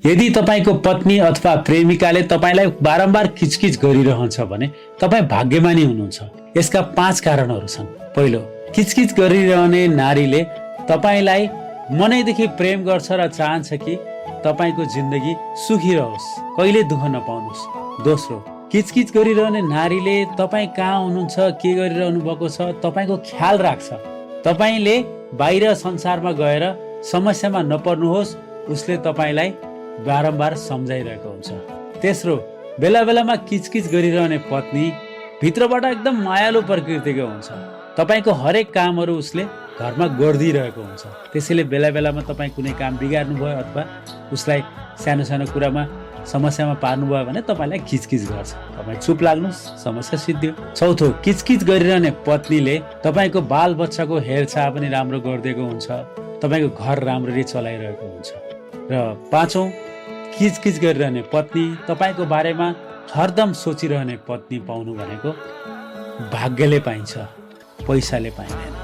यदि तपाईको पत्नी अथवा प्रेमिकाले तपाईलाई बारम्बार किचकिच गरिरहन्छ भने तपाई भाग्यमानी हुनुहुन्छ। यसका 5 कारणहरू छन्। पहिलो, किचकिच गरिरहने नारीले तपाईलाई मनैदेखि प्रेम गर्छ र चाहन्छ कि तपाईको जिन्दगी सुखी रहोस्, कहिले दुःख नपाउनुस्। दोस्रो, किचकिच गरिरहने नारीले तपाई कहाँ हुनुहुन्छ, के गरिरहनु भएको छ तपाईको ख्याल राख्छ। तपाईले बाहिर संसारमा गएर समस्यामा नपर्नुहोस् उसले तपाईलाई बारम्बार सम्झाइरहेको हुन्छ। तेस्रो, बेला बेलामा किचकिच गरिरहने पत्नी भित्रबाट एकदम मायालु प्रकृतिको हुन्छ। तपाईको हरेक कामहरू उसले घरमा गरिदिरहेको हुन्छ। त्यसैले बेला बेलामा तपाईँ कुनै काम बिगार्नु भयो अथवा उसलाई सानो सानो कुरामा समस्यामा पार्नुभयो भने तपाईँलाई किचकिच गर्छ। तपाईँ चुप लाग्नुहोस्, समस्या सिद्धियो। चौथो, किचकिच गरिरहने पत्नीले तपाईँको बाल बच्चाको हेरचाह पनि राम्रो गरिदिएको हुन्छ, तपाईँको घर राम्ररी चलाइरहेको हुन्छ। र पाँचौं, किचकिच गरिरहने पत्नी तपाईँको बारेमा हरदम सोचिरहने पत्नी पाउनु भनेको भाग्यले पाइन्छ, पैसाले पाइँदैन।